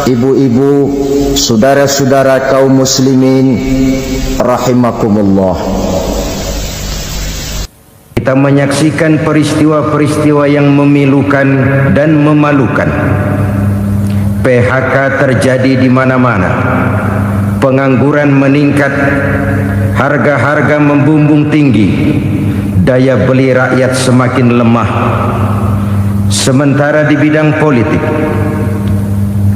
Ibu-ibu, saudara-saudara kaum muslimin rahimakumullah. Kita menyaksikan peristiwa-peristiwa yang memilukan dan memalukan. PHK terjadi di mana-mana. Pengangguran meningkat, harga-harga membumbung tinggi, daya beli rakyat semakin lemah. Sementara di bidang politik,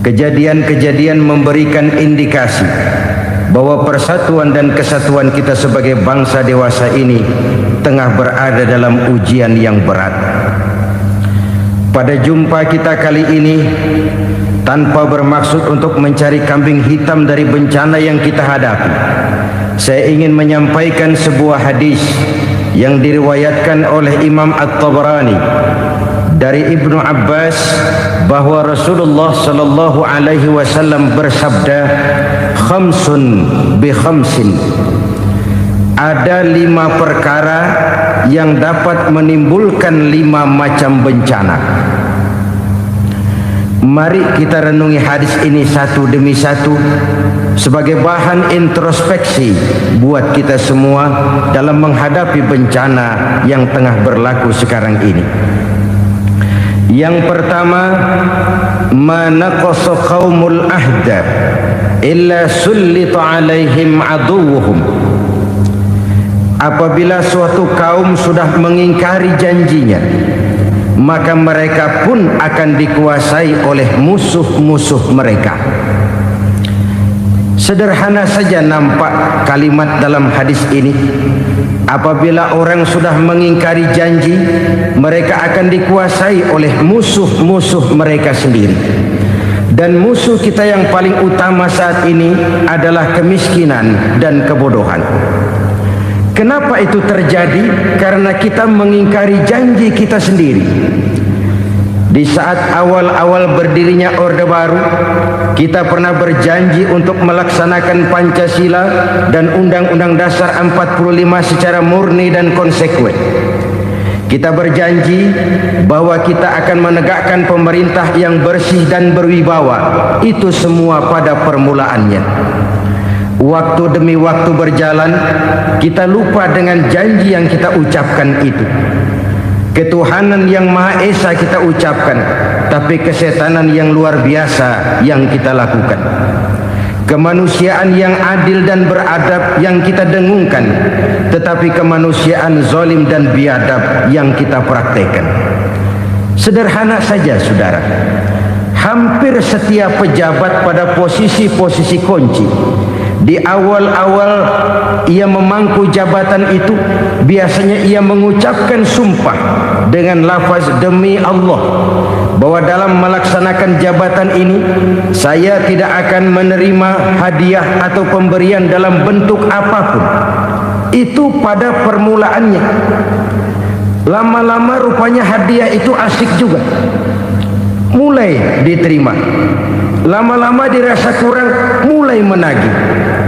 kejadian-kejadian memberikan indikasi bahwa persatuan dan kesatuan kita sebagai bangsa dewasa ini tengah berada dalam ujian yang berat. Pada jumpa kita kali ini, tanpa bermaksud untuk mencari kambing hitam dari bencana yang kita hadapi, saya ingin menyampaikan sebuah hadis yang diriwayatkan oleh Imam At-Tabarani dari Ibnu Abbas bahwa Rasulullah sallallahu alaihi wasallam bersabda, khamsun bi khamsin, ada 5 perkara yang dapat menimbulkan 5 macam bencana. Mari kita renungi hadis ini satu demi satu sebagai bahan introspeksi buat kita semua dalam menghadapi bencana yang tengah berlaku sekarang ini. Yang pertama, manaqasa qaumul ahda illa sullita alaihim aduwwuhum. Apabila suatu kaum sudah mengingkari janjinya, maka mereka pun akan dikuasai oleh musuh-musuh mereka. Sederhana saja nampak kalimat dalam hadis ini. Apabila orang sudah mengingkari janji, mereka akan dikuasai oleh musuh-musuh mereka sendiri. Dan musuh kita yang paling utama saat ini adalah kemiskinan dan kebodohan. Kenapa itu terjadi? Karena kita mengingkari janji kita sendiri. Di saat awal-awal berdirinya Orde Baru, kita pernah berjanji untuk melaksanakan Pancasila dan Undang-Undang Dasar 45 secara murni dan konsekuen. Kita berjanji bahwa kita akan menegakkan pemerintah yang bersih dan berwibawa. Itu semua pada permulaannya. Waktu demi waktu berjalan, kita lupa dengan janji yang kita ucapkan itu. Ketuhanan yang Maha Esa kita ucapkan, tapi kesetanan yang luar biasa yang kita lakukan. Kemanusiaan yang adil dan beradab yang kita dengungkan, tetapi kemanusiaan zalim dan biadab yang kita praktekkan. Sederhana saja saudara, hampir setiap pejabat pada posisi-posisi kunci, di awal-awal ia memangku jabatan itu, biasanya ia mengucapkan sumpah dengan lafaz demi Allah bahwa dalam melaksanakan jabatan ini saya tidak akan menerima hadiah atau pemberian dalam bentuk apapun. Itu pada permulaannya. Lama-lama rupanya hadiah itu asik juga, mulai diterima. Lama-lama dirasa kurang, mulai menagih,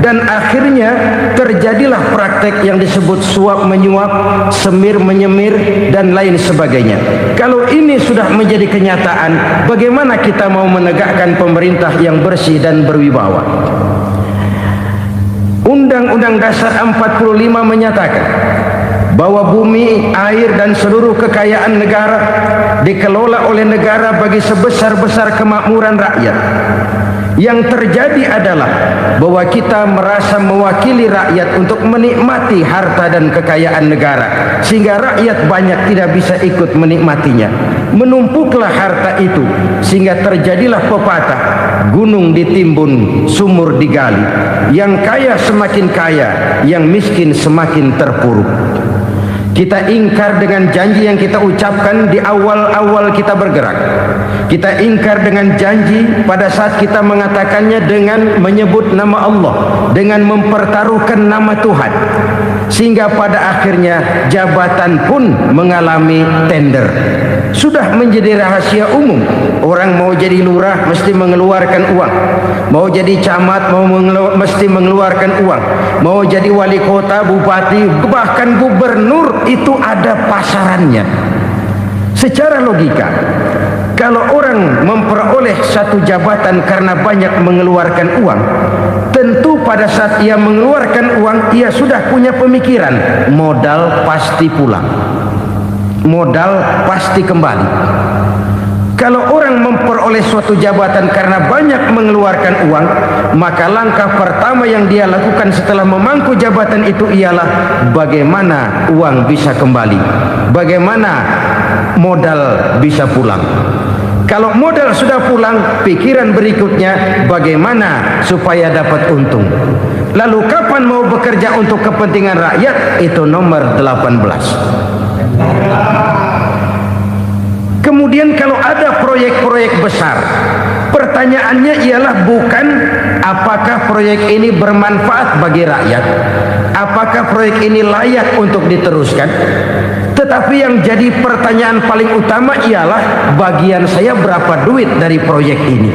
dan akhirnya terjadilah praktek yang disebut suap menyuap, semir menyemir, dan lain sebagainya. Kalau ini sudah menjadi kenyataan, bagaimana kita mau menegakkan pemerintah yang bersih dan berwibawa? Undang-Undang Dasar 45 menyatakan bahwa bumi, air, dan seluruh kekayaan negara dikelola oleh negara bagi sebesar-besar kemakmuran rakyat. Yang terjadi adalah bahwa kita merasa mewakili rakyat untuk menikmati harta dan kekayaan negara, sehingga rakyat banyak tidak bisa ikut menikmatinya. Menumpuklah harta itu sehingga terjadilah pepatah, gunung ditimbun, sumur digali. Yang kaya semakin kaya, yang miskin semakin terpuruk. Kita ingkar dengan janji yang kita ucapkan di awal-awal kita bergerak. Kita ingkar dengan janji pada saat kita mengatakannya dengan menyebut nama Allah, dengan mempertaruhkan nama Tuhan. Sehingga pada akhirnya jabatan pun mengalami tender. Sudah menjadi rahasia umum. Orang mau jadi lurah mesti mengeluarkan uang, mau jadi camat mesti mengeluarkan uang, mau jadi wali kota, bupati, bahkan gubernur, itu ada pasarannya. Secara logika, kalau orang memperoleh satu jabatan karena banyak mengeluarkan uang, tentu pada saat ia mengeluarkan uang, ia sudah punya pemikiran, modal pasti pulang, modal pasti kembali. Kalau orang memperoleh suatu jabatan karena banyak mengeluarkan uang, maka langkah pertama yang dia lakukan setelah memangku jabatan itu ialah bagaimana uang bisa kembali, bagaimana modal bisa pulang. Kalau modal sudah pulang, pikiran berikutnya bagaimana supaya dapat untung. Lalu kapan mau bekerja untuk kepentingan rakyat? Itu nomor 18. Kemudian kalau ada proyek-proyek besar, pertanyaannya ialah bukan apakah proyek ini bermanfaat bagi rakyat, apakah proyek ini layak untuk diteruskan, tetapi yang jadi pertanyaan paling utama ialah bagian saya berapa duit dari proyek ini.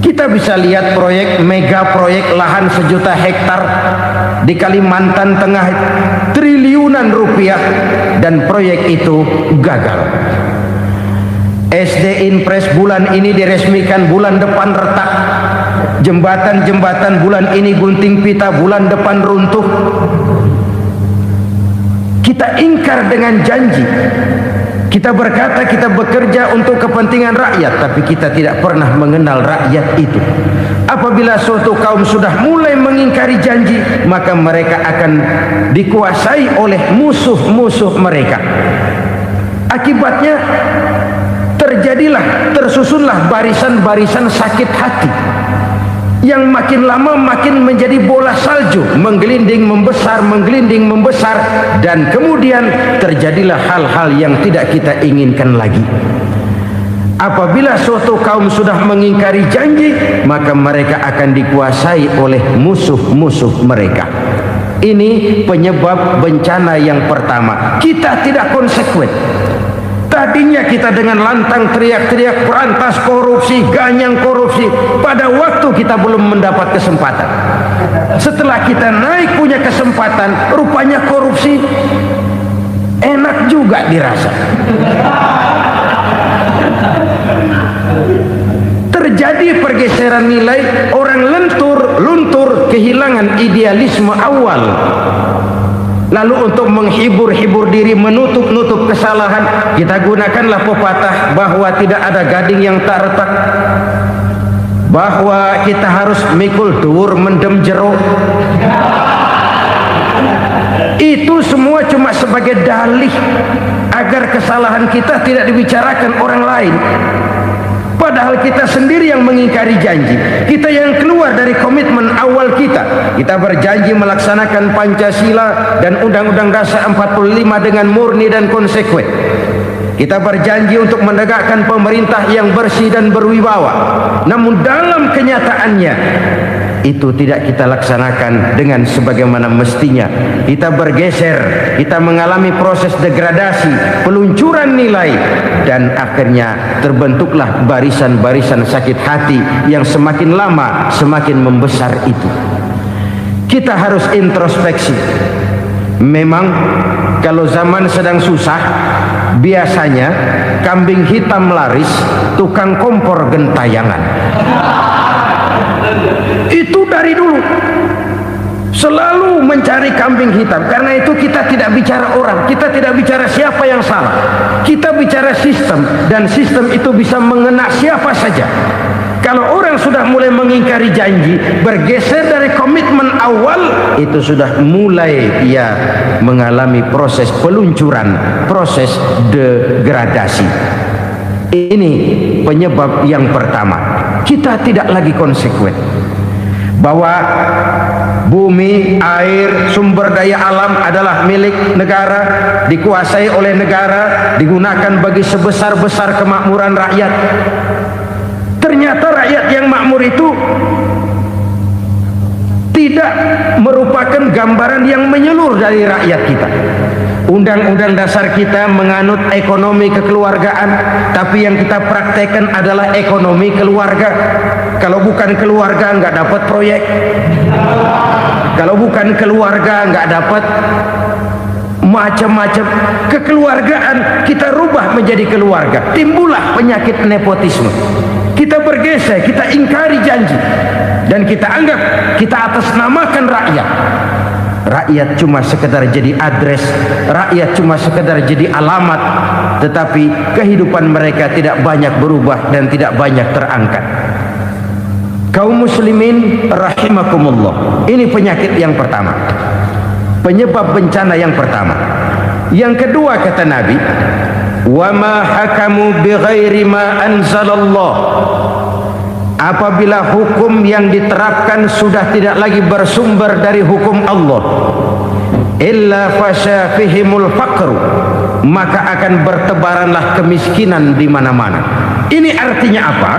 Kita bisa lihat proyek mega proyek lahan 1 juta hektar di Kalimantan Tengah, triliunan rupiah, dan proyek itu gagal. SD Inpres bulan ini diresmikan, bulan depan retak. Jembatan-jembatan bulan ini gunting pita, bulan depan runtuh. Kita ingkar dengan janji. Kita berkata kita bekerja untuk kepentingan rakyat, tapi kita tidak pernah mengenal rakyat itu. Apabila suatu kaum sudah mulai mengingkari janji, maka mereka akan dikuasai oleh musuh-musuh mereka. Akibatnya tersusunlah barisan-barisan sakit hati yang makin lama makin menjadi bola salju, menggelinding membesar, dan kemudian terjadilah hal-hal yang tidak kita inginkan lagi. Apabila suatu kaum sudah mengingkari janji, maka mereka akan dikuasai oleh musuh-musuh mereka. Ini penyebab bencana yang pertama. Kita tidak konsekuen. Tadinya kita dengan lantang teriak-teriak berantas korupsi, ganyang korupsi. Pada waktu kita belum mendapat kesempatan. Setelah kita naik punya kesempatan, rupanya korupsi enak juga dirasa. Terjadi pergeseran nilai, orang luntur, kehilangan idealisme awal. Lalu untuk menghibur diri, menutup kesalahan, kita gunakanlah pepatah bahwa tidak ada gading yang tak retak, bahwa kita harus mikul dhuwur mendem jero. Itu semua cuma sebagai dalih agar kesalahan kita tidak dibicarakan orang lain. Padahal kita sendiri yang mengingkari janji. Kita yang keluar dari komitmen awal kita. Kita berjanji melaksanakan Pancasila dan Undang-Undang Dasar 45 dengan murni dan konsekuen. Kita berjanji untuk menegakkan pemerintah yang bersih dan berwibawa. Namun dalam kenyataannya itu tidak kita laksanakan dengan sebagaimana mestinya. Kita bergeser, kita mengalami proses degradasi, peluncuran nilai, dan akhirnya terbentuklah barisan-barisan sakit hati yang semakin lama semakin membesar itu. Kita harus introspeksi. Memang kalau zaman sedang susah, biasanya kambing hitam laris, tukang kompor gentayangan. Itu dari dulu selalu mencari kambing hitam. Karena itu kita tidak bicara orang, kita tidak bicara siapa yang salah, kita bicara sistem, dan sistem itu bisa mengena siapa saja. Kalau orang sudah mulai mengingkari janji, bergeser dari komitmen awal, itu sudah mulai ia mengalami proses peluncuran, proses degradasi. Ini penyebab yang pertama. Kita tidak lagi konsekuen bahwa bumi, air, sumber daya alam adalah milik negara, dikuasai oleh negara, digunakan bagi sebesar-besar kemakmuran rakyat. Ternyata rakyat yang makmur itu tidak merupakan gambaran yang menyeluruh dari rakyat kita. Undang-undang dasar kita menganut ekonomi kekeluargaan, tapi yang kita praktekkan adalah ekonomi keluarga. Kalau bukan keluarga nggak dapat proyek, kalau bukan keluarga nggak dapat macam-macam. Kekeluargaan kita rubah menjadi keluarga, timbullah penyakit nepotisme. Kita bergeser, kita ingkari janji, dan kita anggap kita atasnamakan rakyat. Rakyat cuma sekedar jadi address, rakyat cuma sekedar jadi alamat, tetapi kehidupan mereka tidak banyak berubah dan tidak banyak terangkat. Kaum muslimin rahimakumullah, ini penyakit yang pertama, penyebab bencana yang pertama. Yang kedua kata Nabi, wa ma hakamu bighairi ma anzalallah. Apabila hukum yang diterapkan sudah tidak lagi bersumber dari hukum Allah, illa fasya fihimul faqru, maka akan bertebaranlah kemiskinan di mana-mana. Ini artinya apa?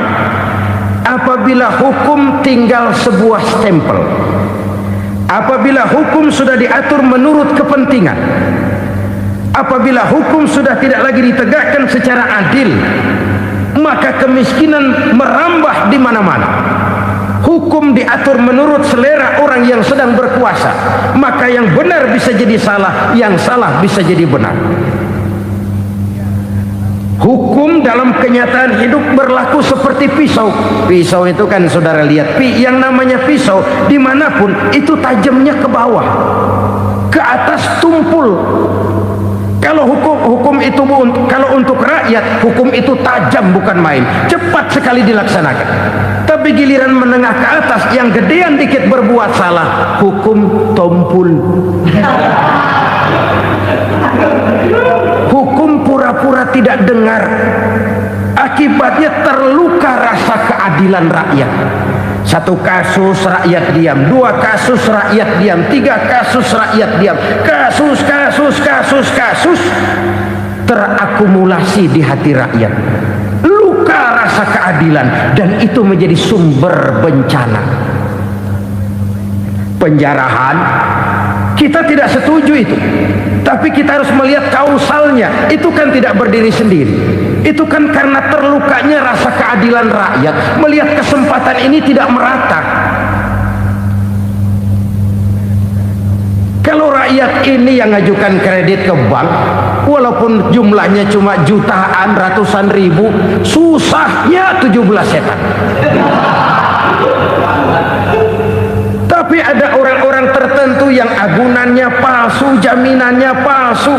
Apabila hukum tinggal sebuah stempel, apabila hukum sudah diatur menurut kepentingan, apabila hukum sudah tidak lagi ditegakkan secara adil, maka kemiskinan merambah di mana-mana. Hukum diatur menurut selera orang yang sedang berkuasa, maka yang benar bisa jadi salah, yang salah bisa jadi benar. Hukum dalam kenyataan hidup berlaku seperti pisau. Pisau itu kan saudara lihat, yang namanya pisau dimanapun itu tajamnya ke bawah, ke atas tumpul. Kalau hukum itu, kalau untuk rakyat, hukum itu tajam bukan main, cepat sekali dilaksanakan. Tapi giliran menengah ke atas, yang gedean dikit berbuat salah, hukum tompul. Hukum pura-pura tidak dengar, akibatnya terluka rasa keadilan rakyat. Satu kasus rakyat diam, dua kasus rakyat diam, tiga kasus rakyat diam, kasus terakumulasi di hati rakyat, luka rasa keadilan, dan itu menjadi sumber bencana. Penjarahan kita tidak setuju itu, tapi kita harus melihat kausalnya. Itu kan tidak berdiri sendiri, itu kan karena terlukanya rasa keadilan rakyat, melihat kesempatan ini tidak merata. Kalau rakyat ini yang ngajukan kredit ke bank, walaupun jumlahnya cuma jutaan, ratusan ribu, susahnya 17 setan. Tapi ada orang-orang tertentu yang agunannya palsu, jaminannya palsu,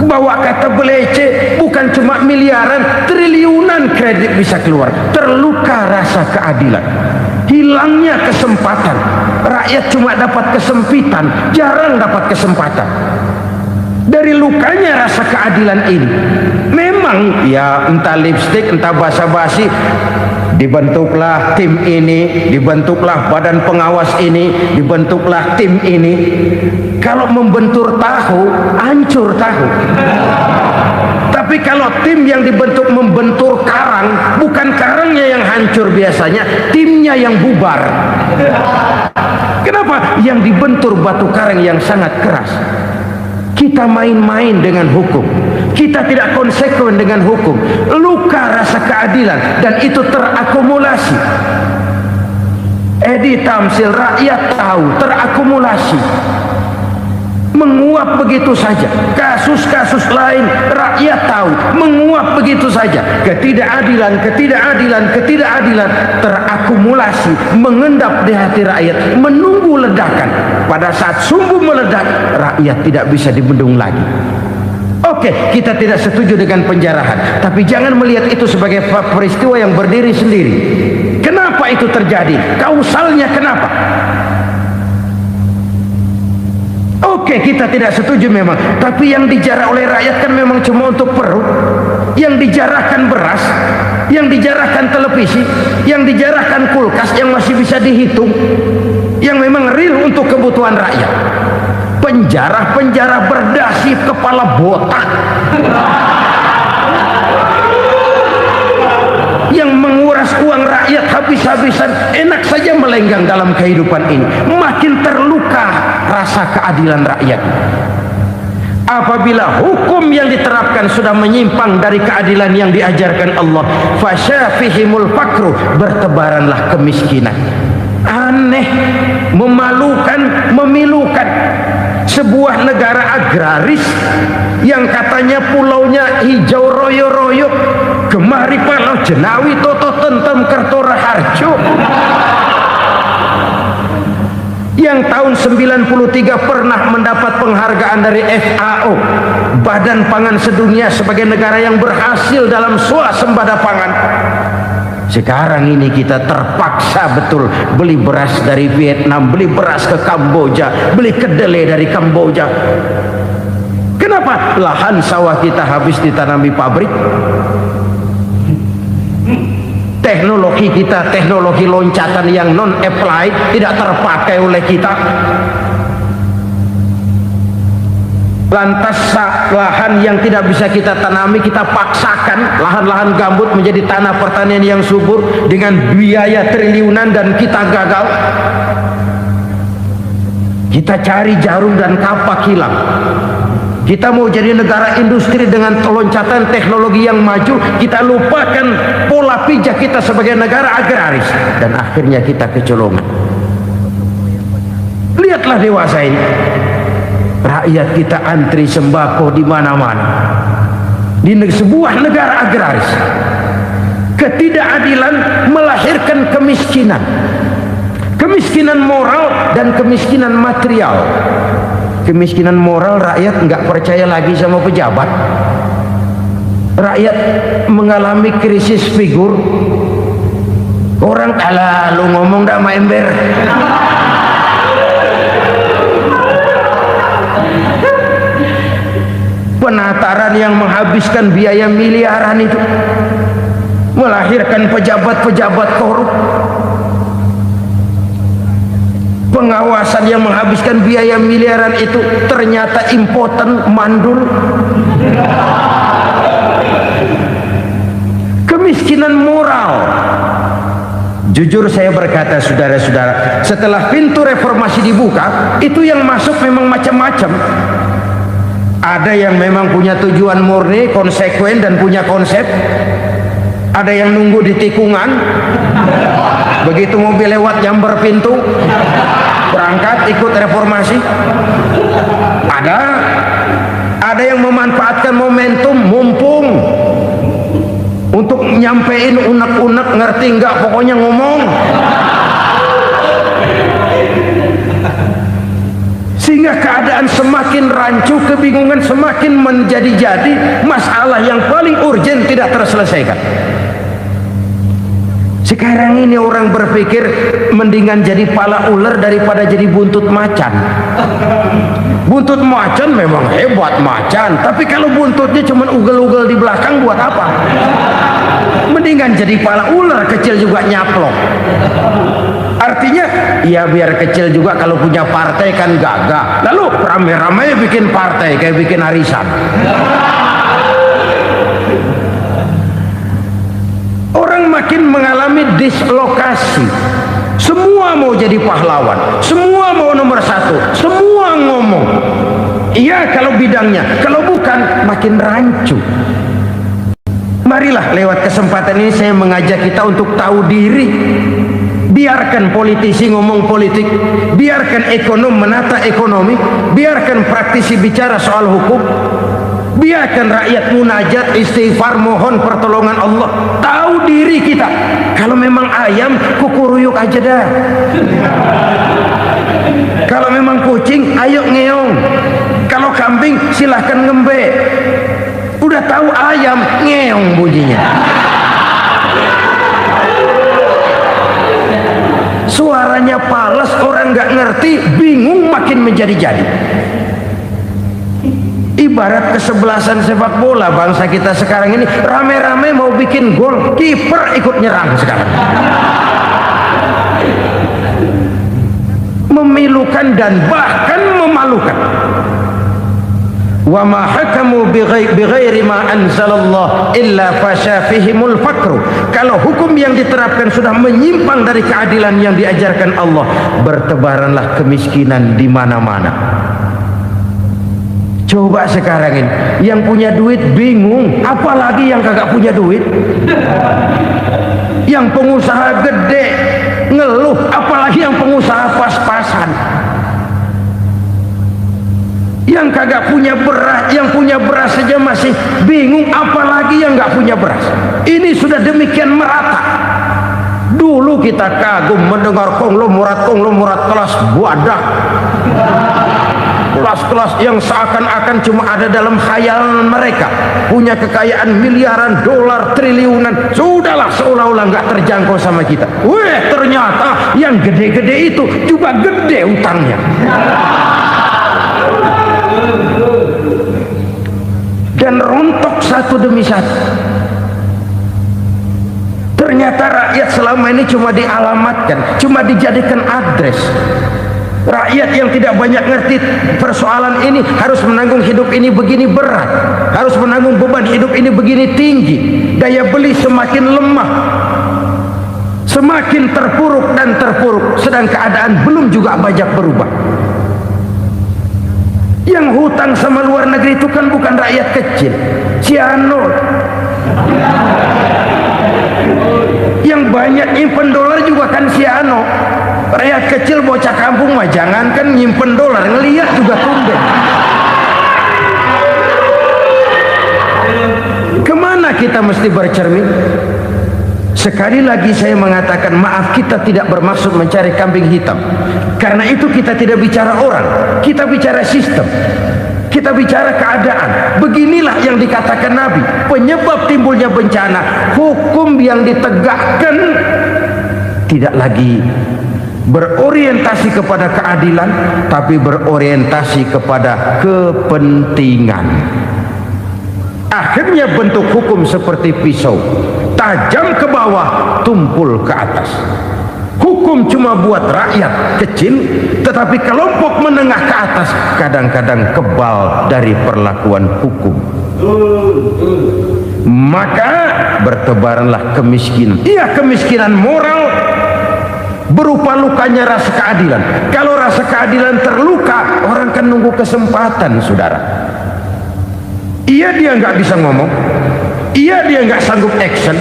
bawa kata belece, bukan cuma miliaran, triliunan kredit bisa keluar. Terluka rasa keadilan, hilangnya kesempatan. Rakyat cuma dapat kesempitan, jarang dapat kesempatan. Dari lukanya rasa keadilan ini, memang ya entah lipstik, entah basa-basi, dibentuklah tim ini, dibentuklah badan pengawas ini, dibentuklah tim ini. Kalau membentur tahu, hancur tahu. Tapi kalau tim yang dibentuk membentur karang, bukan karangnya yang hancur biasanya, timnya yang bubar. Kenapa? Yang dibentur batu karang yang sangat keras. Kita main-main dengan hukum, kita tidak konsekuen dengan hukum, luka rasa keadilan, dan itu terakumulasi. Edi Tamsil, rakyat tahu, terakumulasi, menguap begitu saja. Kasus-kasus lain rakyat tahu, menguap begitu saja. Ketidakadilan terakumulasi, mengendap di hati rakyat, menunggu ledakan. Pada saat sumbu meledak, rakyat tidak bisa dibendung lagi. Oke, kita tidak setuju dengan penjarahan, tapi jangan melihat itu sebagai peristiwa yang berdiri sendiri. Kenapa itu terjadi? Kausalnya kenapa? Oke, kita tidak setuju memang, tapi yang dijarah oleh rakyat kan memang cuma untuk perut. Yang dijarahkan beras, yang dijarahkan televisi, yang dijarahkan kulkas yang masih bisa dihitung, yang memang real untuk kebutuhan rakyat. Penjara berdasi kepala botak yang menguras uang rakyat habis-habisan, enak saja melenggang dalam kehidupan ini. Makin terluka rasa keadilan rakyat. Apabila hukum yang diterapkan sudah menyimpang dari keadilan yang diajarkan Allah, fasyafihimul fakru, bertebaranlah kemiskinan. Aneh, memalukan, memilukan. sebuah negara agraris yang katanya pulaunya hijau royo-royo, gemari palau jenawi toto tentem kerto raharjo, yang tahun 93 pernah mendapat penghargaan dari FAO, Badan Pangan Sedunia, sebagai negara yang berhasil dalam swasembada pangan. Sekarang ini kita terpaksa betul beli beras dari Vietnam, beli beras ke Kamboja, beli kedelai dari Kamboja. Kenapa? Lahan sawah kita habis ditanami pabrik. Teknologi kita, teknologi loncatan yang non-applied, tidak terpakai oleh kita. Lantas lahan yang tidak bisa kita tanami, kita paksakan lahan-lahan gambut menjadi tanah pertanian yang subur dengan biaya triliunan, dan kita gagal. Kita cari jarum dan kapak hilang. Kita mau jadi negara industri dengan loncatan teknologi yang maju, kita lupakan pola pijak kita sebagai negara agraris, dan akhirnya kita kecolongan. Lihatlah dewasa ini, rakyat kita antri sembako di mana-mana. Di sebuah negara agraris, ketidakadilan melahirkan kemiskinan, kemiskinan moral dan kemiskinan material. Kemiskinan moral, rakyat nggak percaya lagi sama pejabat. Rakyat mengalami krisis figur. Orang alah lu ngomong dah sama ember. Penataran yang menghabiskan biaya miliaran itu melahirkan pejabat-pejabat korup. Pengawasan yang menghabiskan biaya miliaran itu ternyata impoten, mandul. Kemiskinan moral. Jujur saya berkata, saudara-saudara, setelah pintu reformasi dibuka, itu yang masuk memang macam-macam. Ada yang memang punya tujuan murni, konsekuen dan punya konsep. Ada yang nunggu di tikungan, begitu mobil lewat nyamber pintu, berangkat ikut reformasi. Ada yang memanfaatkan momentum, mumpung untuk nyampein unek-unek, ngerti nggak, pokoknya ngomong. Sehingga keadaan semakin rancu, kebingungan semakin menjadi-jadi, masalah yang paling urgen tidak terselesaikan. Sekarang ini orang berpikir mendingan jadi pala ular daripada jadi buntut macan. Buntut macan memang hebat macan, tapi kalau buntutnya cuma ugel-ugel di belakang buat apa? Mendingan jadi pala ular, kecil juga nyaplok. Artinya ya biar kecil juga kalau punya partai kan gagah. Lalu rame-rame bikin partai kayak bikin arisan. Orang makin mengalami dislokasi. Semua mau jadi pahlawan, semua mau nomor satu, semua ngomong. Iya kalau bidangnya, kalau bukan makin rancu. Marilah lewat kesempatan ini saya mengajak kita untuk tahu diri. Biarkan politisi ngomong politik, biarkan ekonom menata ekonomi, biarkan praktisi bicara soal hukum, biarkan rakyat munajat, istighfar, mohon pertolongan Allah. Tahu diri kita. Kalau memang ayam, kukuruyuk aja dah. Kalau memang kucing, ayo ngeong. Kalau kambing, silahkan ngembe. Udah tahu ayam, ngeong bunyinya. Suaranya palas, orang nggak ngerti, bingung, makin menjadi-jadi. Ibarat kesebelasan sepak bola bangsa kita sekarang ini, rame-rame mau bikin gol, kiper ikut nyerang sekarang. Memilukan dan bahkan memalukan. Wa ma hakamu bighairi ma anzalallah illa fasha fihimul fakru. Kalau hukum yang diterapkan sudah menyimpang dari keadilan yang diajarkan Allah, bertebaranlah kemiskinan di mana-mana. Coba sekarang ini yang punya duit bingung, apalagi yang kagak punya duit. Yang pengusaha gede ngeluh, apalagi yang pengusaha pas-pasan. Yang kagak punya beras, yang punya beras saja masih bingung, apalagi yang nggak punya beras. Ini sudah demikian merata. Dulu kita kagum mendengar konglomerat kelas buadah, kelas-kelas yang seakan-akan cuma ada dalam khayalan mereka, punya kekayaan miliaran dolar, triliunan. Sudahlah, seolah-olah nggak terjangkau sama kita. Weh, ternyata yang gede-gede itu juga gede utangnya. Dan rontok satu demi satu. Ternyata rakyat selama ini cuma dialamatkan, cuma dijadikan address. Rakyat yang tidak banyak ngerti persoalan ini harus menanggung hidup ini begini berat, harus menanggung beban hidup ini begini tinggi, daya beli semakin lemah, semakin terpuruk dan terpuruk, sedang keadaan belum juga banyak berubah. Yang hutang sama luar negeri itu kan bukan rakyat kecil, Ciano. Yang banyak nyimpen dolar juga kan Ciano. Rakyat kecil bocah kampung mah jangankan nyimpen dolar, ngelihat juga tumben. Kemana kita mesti bercermin? Sekali lagi saya mengatakan, maaf, kita tidak bermaksud mencari kambing hitam. Karena itu kita tidak bicara orang, kita bicara sistem, kita bicara keadaan. Beginilah yang dikatakan Nabi, penyebab timbulnya bencana, hukum yang ditegakkan tidak lagi berorientasi kepada keadilan, tapi berorientasi kepada kepentingan. Akhirnya bentuk hukum seperti pisau, tajam ke bawah, tumpul ke atas. Hukum cuma buat rakyat kecil, tetapi kelompok menengah ke atas kadang-kadang kebal dari perlakuan hukum. Maka bertebaranlah kemiskinan. Iya, kemiskinan moral berupa lukanya rasa keadilan. Kalau rasa keadilan terluka, orang kan nunggu kesempatan, saudara. Iya, dia nggak bisa ngomong, iya dia nggak sanggup action,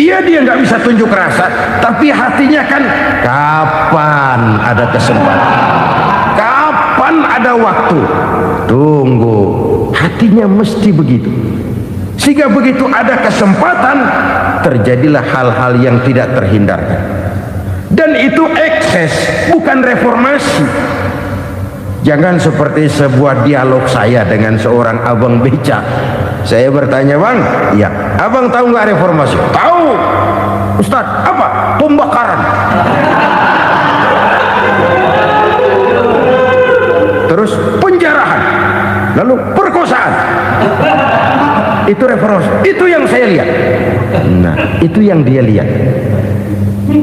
iya dia nggak bisa tunjuk rasa, tapi hatinya kan, kapan ada kesempatan, kapan ada waktu, tunggu. Hatinya mesti begitu. Sehingga begitu ada kesempatan, terjadilah hal-hal yang tidak terhindarkan. Dan itu ekses, bukan reformasi. Jangan seperti sebuah dialog saya dengan seorang abang beca. Saya bertanya, bang, ya, abang tahu nggak reformasi? Tahu, Ustaz. Apa? Pembakaran. Terus penjarahan, lalu perkosaan. Itu reformasi. Itu yang saya lihat. Nah, itu yang dia lihat.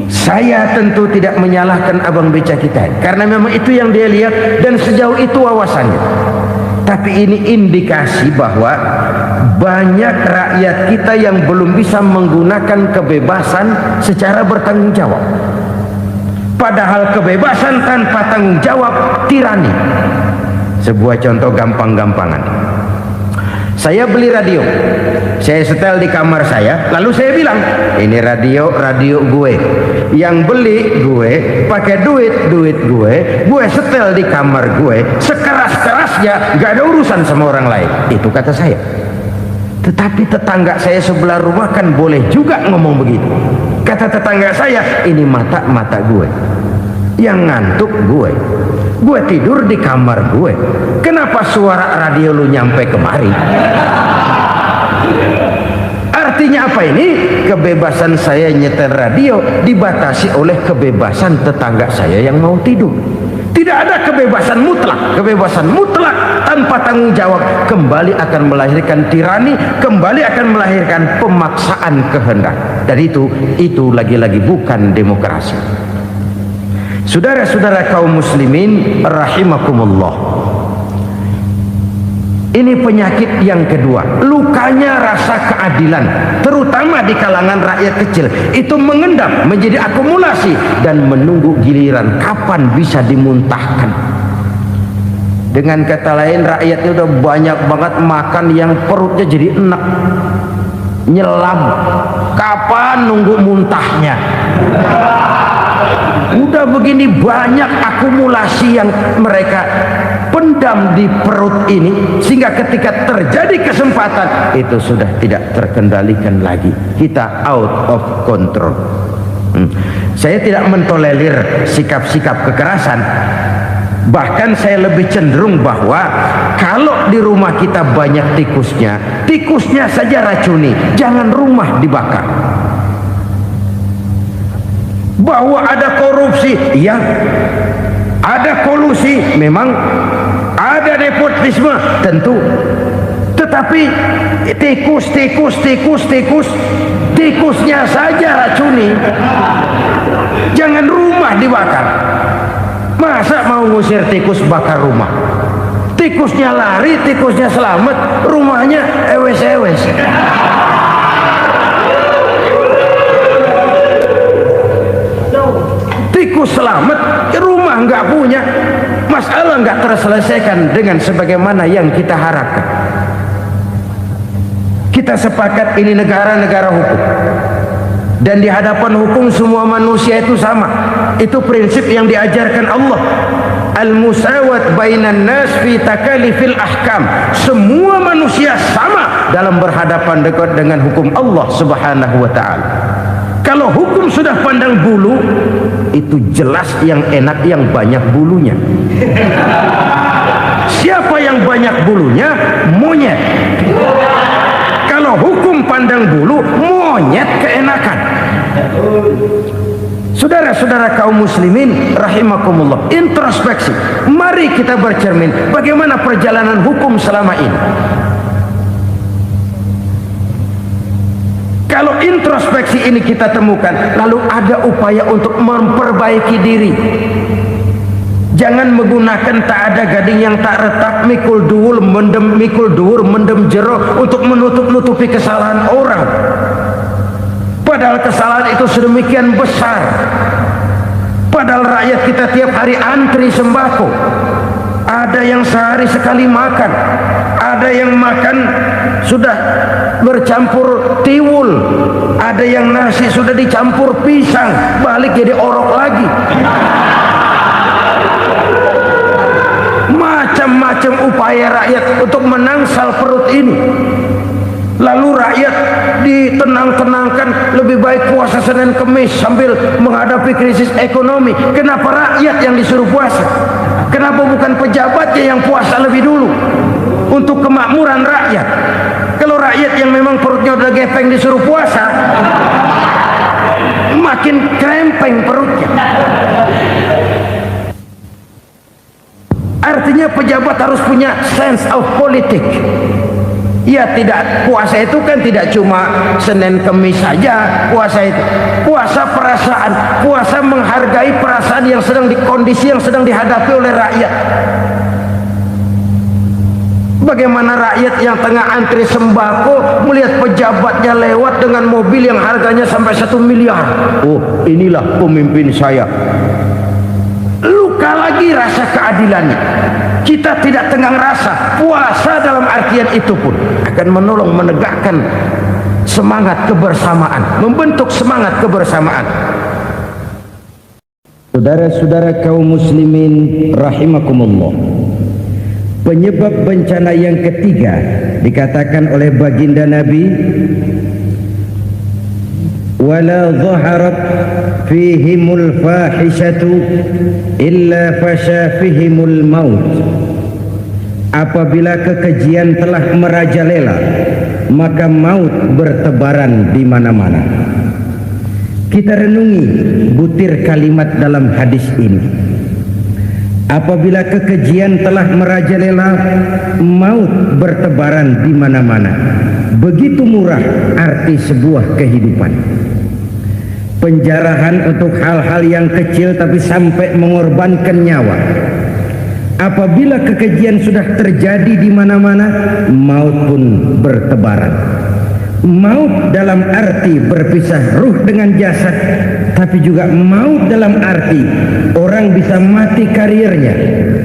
Saya tentu tidak menyalahkan abang beca kita, karena memang itu yang dia lihat dan sejauh itu wawasannya. Tapi ini indikasi bahwa banyak rakyat kita yang belum bisa menggunakan kebebasan secara bertanggung jawab. Padahal kebebasan tanpa tanggung jawab tirani. Sebuah contoh gampang-gampangan. Saya beli radio, saya setel di kamar saya, lalu saya bilang, ini radio gue, yang beli gue, pakai duit gue setel di kamar gue, sekeras-kerasnya, gak ada urusan sama orang lain. Itu kata saya. Tetapi tetangga saya sebelah rumah kan boleh juga ngomong begitu. Kata tetangga saya, ini mata gue, yang ngantuk gue tidur di kamar gue, kenapa suara radio lu nyampe kemari? Artinya apa ini? Kebebasan saya nyetel radio dibatasi oleh kebebasan tetangga saya yang mau tidur. Tidak ada kebebasan mutlak. Kebebasan mutlak tanpa tanggung jawab kembali akan melahirkan tirani, kembali akan melahirkan pemaksaan kehendak. Dan itu lagi-lagi bukan demokrasi. Saudara-saudara kaum muslimin rahimakumullah, ini penyakit yang kedua, lukanya rasa keadilan, terutama di kalangan rakyat kecil. Itu mengendap menjadi akumulasi dan menunggu giliran kapan bisa dimuntahkan. Dengan kata lain, rakyatnya udah banyak banget makan yang perutnya jadi enak, nyelam, kapan nunggu muntahnya. Udah begini banyak akumulasi yang mereka pendam di perut ini, sehingga ketika terjadi kesempatan itu sudah tidak terkendalikan lagi. Kita out of control. Saya tidak mentolerir sikap-sikap kekerasan. Bahkan saya lebih cenderung bahwa kalau di rumah kita banyak tikusnya, tikusnya saja racuni, jangan rumah dibakar. Bahwa ada korupsi, ya, ada kolusi, memang ada nepotisme, tentu. Tetapi tikusnya saja racuni, jangan rumah dibakar. Masa mau ngusir tikus bakar rumah? Tikusnya lari, tikusnya selamat, rumahnya ewes-ewes. Tikus selamat, rumah nggak punya, masalah nggak terselesaikan dengan sebagaimana yang kita harapkan. Kita sepakat ini negara hukum, dan di hadapan hukum semua manusia itu sama. Itu prinsip yang diajarkan Allah. Al-musawat bainan nas fi takalifil ahkam. Semua manusia sama dalam berhadapan dekat dengan hukum Allah Subhanahu wa taala. Kalau hukum sudah pandang bulu, itu jelas yang enak yang banyak bulunya. Siapa yang banyak bulunya? Monyet. Kalau hukum pandang bulu, monyet keenakan. Saudara-saudara kaum muslimin rahimakumullah, introspeksi. Mari kita bercermin bagaimana perjalanan hukum selama ini. Kalau introspeksi ini kita temukan, lalu ada upaya untuk memperbaiki diri. Jangan menggunakan tak ada gading yang tak retak, mikul duwur mendem jero untuk menutup-nutupi kesalahan orang. Padahal kesalahan itu sedemikian besar. Padahal rakyat kita tiap hari antri sembako. Ada yang sehari sekali makan, ada yang makan sudah bercampur tiwul, ada yang nasi sudah dicampur pisang, balik jadi orok lagi. Macam-macam upaya rakyat untuk menangsal perut ini. Lalu rakyat ditenang-tenangkan, lebih baik puasa Senin Kemis sambil menghadapi krisis ekonomi. Kenapa rakyat yang disuruh puasa? Kenapa bukan pejabatnya yang puasa lebih dulu untuk kemakmuran rakyat? Kalau rakyat yang memang perutnya udah gepeng disuruh puasa, makin krempeng perutnya. Artinya pejabat harus punya sense of politik. Ya, tidak, puasa itu kan tidak cuma Senin Kemis saja. Puasa itu puasa perasaan, puasa menghargai perasaan yang sedang di kondisi yang sedang dihadapi oleh rakyat. Bagaimana rakyat yang tengah antri sembako melihat pejabatnya lewat dengan mobil yang harganya sampai 1 miliar. Oh, inilah pemimpin saya. Luka lagi rasa keadilannya. Kita tidak tenggang rasa. Puasa dalam artian itu pun akan menolong menegakkan semangat kebersamaan, membentuk semangat kebersamaan. Saudara-saudara kaum muslimin rahimakumullah, penyebab bencana yang ketiga dikatakan oleh baginda Nabi, wala zaharat fihimul fahishatu illa fasha fihimul maut. Apabila kekejian telah merajalela, maka maut bertebaran di mana-mana. Kita renungi butir kalimat dalam hadis ini. Apabila kekejian telah merajalela, maut bertebaran di mana-mana. Begitu murah arti sebuah kehidupan. Penjarahan untuk hal-hal yang kecil tapi sampai mengorbankan nyawa. Apabila kekejian sudah terjadi di mana-mana, maut pun bertebaran. Maut dalam arti berpisah ruh dengan jasad, tapi juga maut dalam arti orang bisa mati karirnya,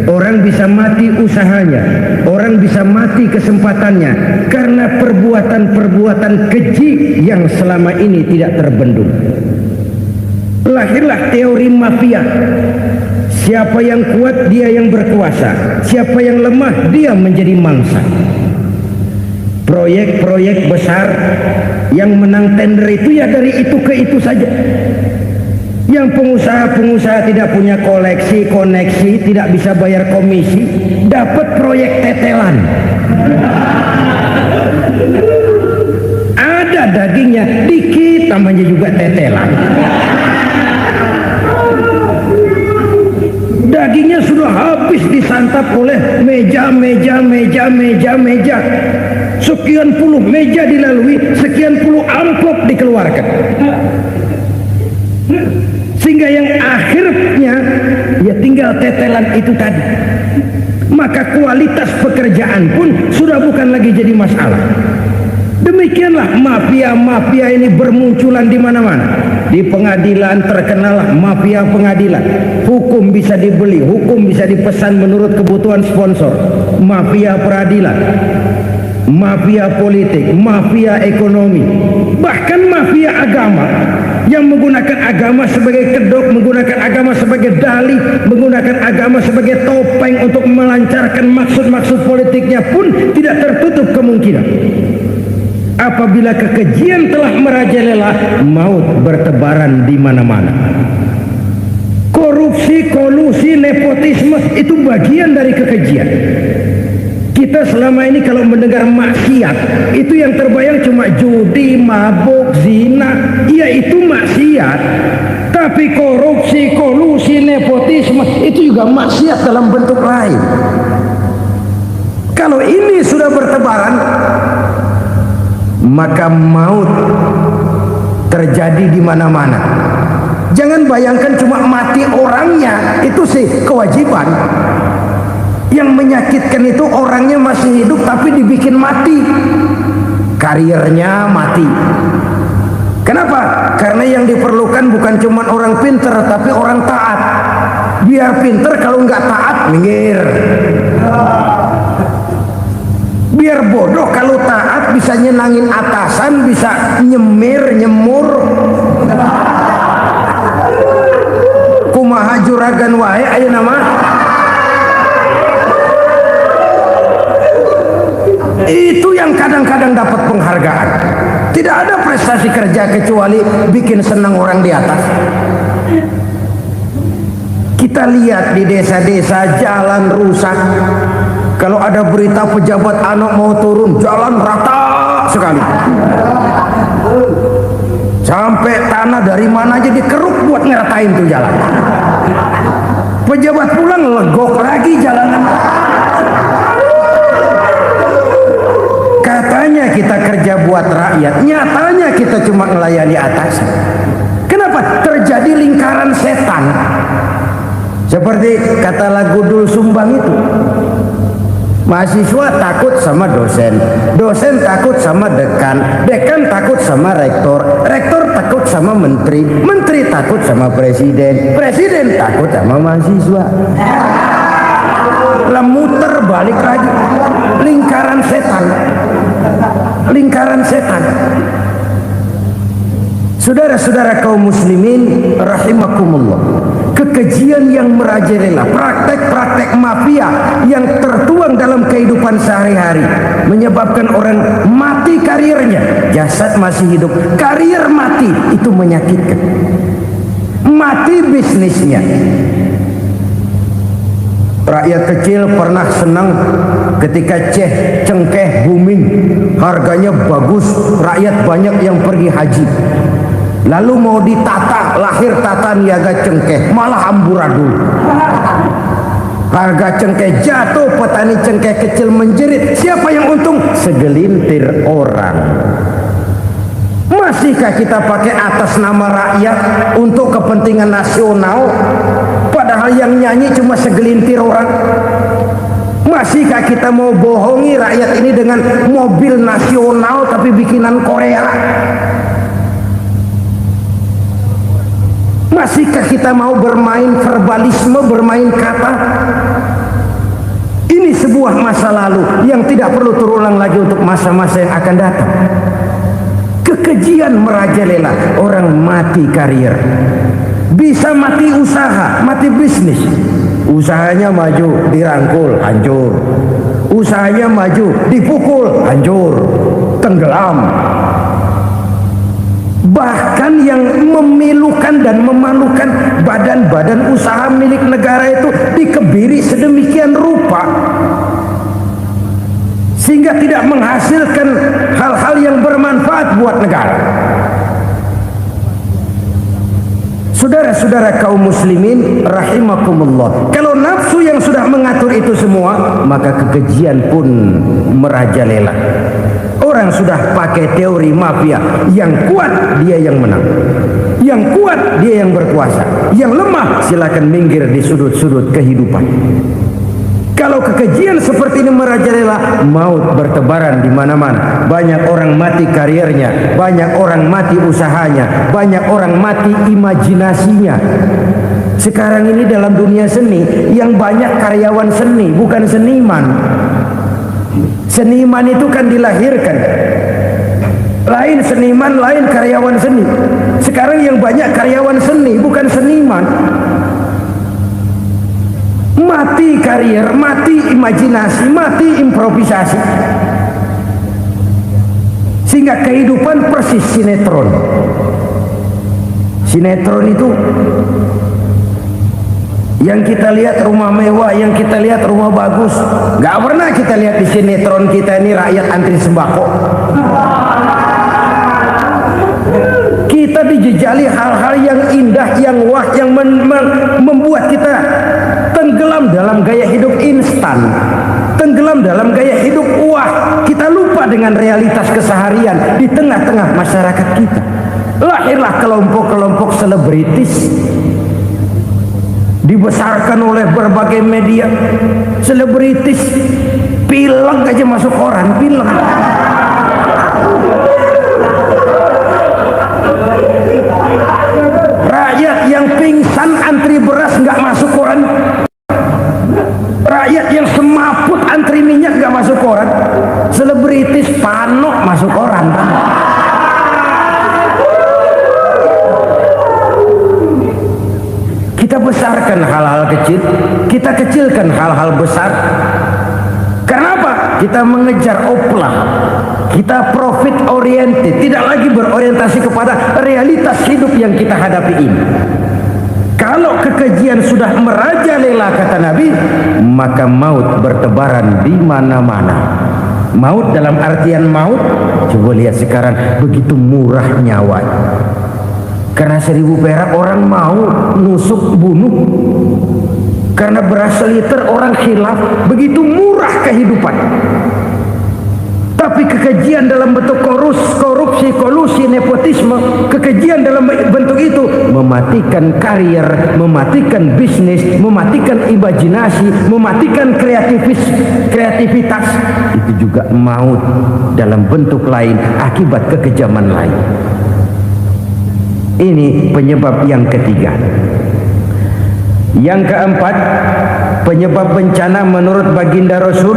orang bisa mati usahanya, orang bisa mati kesempatannya karena perbuatan-perbuatan keji yang selama ini tidak terbendung. Lahirlah teori mafia. Siapa yang kuat dia yang berkuasa, siapa yang lemah dia menjadi mangsa. Proyek-proyek besar yang menang tender itu ya dari itu ke itu saja. Yang pengusaha-pengusaha tidak punya koneksi, tidak bisa bayar komisi, dapat proyek tetelan. Ada dagingnya dikit, namanya juga tetelan. Dagingnya sudah habis disantap oleh meja. Sekian puluh meja dilalui, sekian puluh amplop dikeluarkan. Sehingga yang akhirnya ya tinggal tetelan itu tadi. Maka kualitas pekerjaan pun sudah bukan lagi jadi masalah. Demikianlah mafia-mafia ini bermunculan di mana-mana. Di pengadilan terkenal mafia pengadilan. Hukum bisa dibeli, hukum bisa dipesan menurut kebutuhan sponsor. Mafia peradilan, mafia politik, mafia ekonomi, bahkan mafia agama yang menggunakan agama sebagai kedok, menggunakan agama sebagai dalih, menggunakan agama sebagai topeng untuk melancarkan maksud-maksud politiknya pun tidak tertutup kemungkinan. Apabila kekejian telah merajalela, maut bertebaran di mana-mana. Korupsi, kolusi, nepotisme itu bagian dari kekejian. Kita selama ini kalau mendengar maksiat, itu yang terbayang cuma judi, mabuk, zina. Ya itu maksiat. Tapi korupsi, kolusi, nepotisme itu juga maksiat dalam bentuk lain. Kalau ini sudah bertebaran, maka maut terjadi di mana-mana. Jangan bayangkan cuma mati orangnya, itu sih kewajiban. Yang menyakitkan itu orangnya masih hidup tapi dibikin mati, karirnya mati. Kenapa? Karena yang diperlukan bukan cuma orang pinter tapi orang taat. Biar pinter, kalau nggak taat minggir. Biar bodoh, kalau taat bisa nyenangin atasan, bisa nyemir, nyemur. Kumaha juragan wae ayo nama. Itu yang kadang-kadang dapat penghargaan. Tidak ada prestasi kerja kecuali bikin senang orang di atas. Kita lihat di desa-desa jalan rusak. Kalau ada berita pejabat anak mau turun, jalan rata sekali. Sampai tanah dari mana aja dikeruk buat ngeratain tuh jalan. Pejabat pulang legok lagi jalanan. Katanya kita kerja buat rakyat, nyatanya kita cuma melayani atas. Kenapa? Terjadi lingkaran setan. Seperti kata lagu Dul Sumbang itu. Mahasiswa takut sama dosen, dosen takut sama dekan, dekan takut sama rektor, rektor takut sama menteri, menteri takut sama presiden, presiden takut sama mahasiswa. Lah muter balik lagi, lingkaran setan, lingkaran setan. Saudara-saudara kaum muslimin rahimakumullah, kekejian yang merajalela, praktek-praktek mafia yang tertuang dalam kehidupan sehari-hari menyebabkan orang mati karirnya, jasad masih hidup, karir mati, itu menyakitkan. Mati bisnisnya. Rakyat kecil pernah senang ketika cengkeh booming, harganya bagus, rakyat banyak yang pergi haji. Lalu mau ditata, lahir tata niaga cengkeh, malah amburadul. Harga cengkeh jatuh, petani cengkeh kecil menjerit. Siapa yang untung? Segelintir orang. Masihkah kita pakai atas nama rakyat untuk kepentingan nasional? Padahal yang nyanyi cuma segelintir orang. Masihkah kita mau bohongi rakyat ini dengan mobil nasional tapi bikinan Korea? Masihkah kita mau bermain verbalisme, bermain kata? Ini sebuah masa lalu yang tidak perlu terulang lagi untuk masa-masa yang akan datang. Kekejian merajalela, orang mati karir. Bisa mati usaha, mati bisnis. Usahanya maju, dirangkul, hancur. Usahanya maju, dipukul, hancur, tenggelam. Bahkan yang memilukan dan memalukan badan-badan usaha milik negara itu dikebiri sedemikian rupa sehingga tidak menghasilkan hal-hal yang bermanfaat buat negara. Saudara-saudara kaum muslimin rahimakumullah, kalau nafsu yang sudah mengatur itu semua, maka kekejian pun merajalela. Orang sudah pakai teori mafia, yang kuat dia yang menang, yang kuat dia yang berkuasa, yang lemah silakan minggir di sudut-sudut kehidupan. Kalau kekejian seperti ini merajalela, maut bertebaran di mana-mana. Banyak orang mati karirnya, banyak orang mati usahanya, banyak orang mati imajinasinya. Sekarang ini dalam dunia seni, yang banyak karyawan seni, bukan seniman. Seniman itu kan dilahirkan, lain seniman, lain karyawan seni. Sekarang yang banyak karyawan seni, bukan seniman. Mati karir, mati imajinasi, mati improvisasi, sehingga kehidupan persis sinetron. Sinetron itu yang kita lihat rumah mewah, yang kita lihat rumah bagus, nggak pernah kita lihat di sinetron kita ini rakyat antri sembako. Kita dijejali hal-hal yang indah, yang wah, yang membuat kita tenggelam dalam gaya hidup instan, tenggelam dalam gaya hidup wah. Kita lupa dengan realitas keseharian di tengah-tengah masyarakat kita. Lahirlah kelompok-kelompok selebritis, dibesarkan oleh berbagai media. Selebritis pilek aja masuk koran, pilek. Rakyat yang pingsan antri beras nggak masuk koran. Rakyat yang semaput antri minyak nggak masuk koran. Selebritis panok masuk koran. Kita besarkan hal-hal kecil, kita kecilkan hal-hal besar. Kenapa? Kita mengejar oplah, kita profit oriented, tidak lagi berorientasi kepada realitas hidup yang kita hadapi ini. Kalau kekejian sudah merajalela, kata Nabi, maka maut bertebaran di mana-mana. Maut dalam artian maut, coba lihat sekarang begitu murah nyawa. Karena 1000 perak orang mau nusuk bunuh. Karena beras liter orang khilaf, begitu murah kehidupan. Tapi kekejian dalam bentuk korupsi, kolusi, nepotisme, kekejian dalam bentuk itu mematikan karier, mematikan bisnis, mematikan imajinasi, mematikan kreativitas. Itu juga maut dalam bentuk lain akibat kekejaman lain. Ini penyebab yang ketiga. Yang keempat, penyebab bencana menurut baginda Rasul,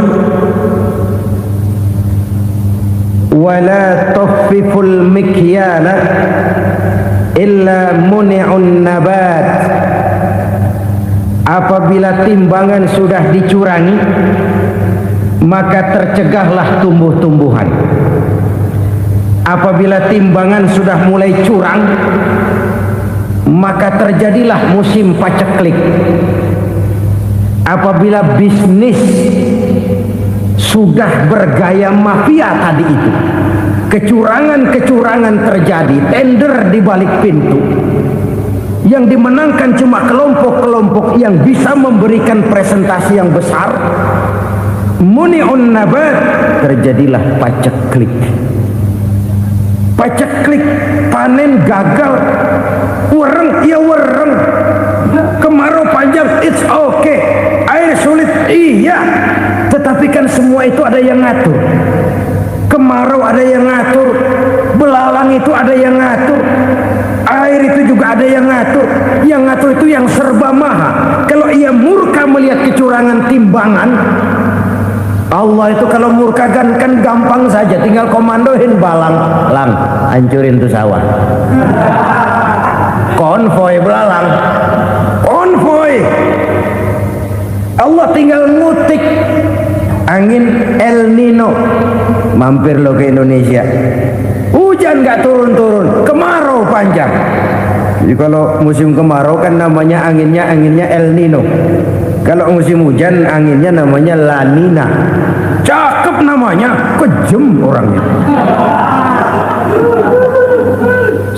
wala tuffiful mikyala illa muni'un nabat. Apabila timbangan sudah dicurangi, maka tercegahlah tumbuh-tumbuhan. Apabila timbangan sudah mulai curang, maka terjadilah musim paceklik. Apabila bisnis sudah bergaya mafia tadi itu, kecurangan-kecurangan terjadi, tender di balik pintu, yang dimenangkan cuma kelompok-kelompok yang bisa memberikan presentasi yang besar, muni'un nabat, terjadilah paceklik. Paceklik, panen gagal, wereng, ya wereng, kemarau panjang, it's okay, air sulit, iya, tetapi kan semua itu ada yang ngatur. Kemarau ada yang ngatur, belalang itu ada yang ngatur, air itu juga ada yang ngatur. Yang ngatur itu yang serba maha. Kalau ia murka melihat kecurangan timbangan, Allah itu kalau murka kan gampang saja, tinggal komandoin balang, lang, hancurin tuh sawah. konvoy belalang, konvoy. Allah tinggal ngutik angin El Nino, mampir lo ke Indonesia, hujan nggak turun-turun, kemarau panjang. Jadi kalau musim kemarau kan namanya anginnya El Nino. Kalau musim hujan anginnya namanya La Nina. Cakep namanya, kejem orangnya.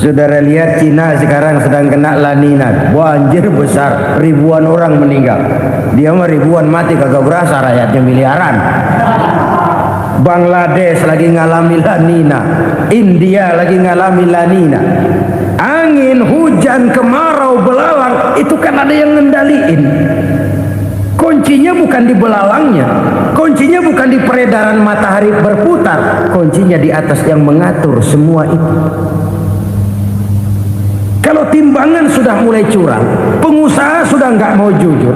Saudara lihat Cina sekarang sedang kena La Nina, banjir besar, ribuan orang meninggal. Dia mah ribuan mati kagak berasa, rakyatnya miliaran. Bangladesh lagi ngalami La Nina, India lagi ngalami La Nina. Angin, hujan, kemarau, belalang itu kan ada yang ngendaliin. Kuncinya bukan di belalangnya, kuncinya bukan di peredaran matahari berputar, kuncinya di atas yang mengatur semua itu. Kalau timbangan sudah mulai curang, pengusaha sudah nggak mau jujur,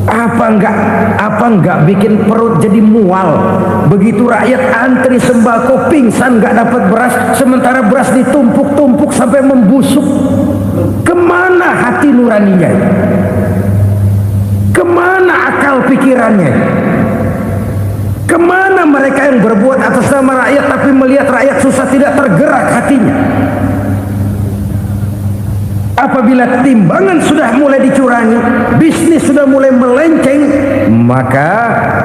apa nggak bikin perut jadi mual. Begitu rakyat antri sembako pingsan nggak dapat beras, sementara beras ditumpuk-tumpuk sampai membusuk. Kemana hati nuraninya? Kemana akal pikirannya? Kemana mereka yang berbuat atas nama rakyat tapi melihat rakyat susah tidak tergerak hatinya? Apabila timbangan sudah mulai dicurangi, bisnis sudah mulai melenceng, maka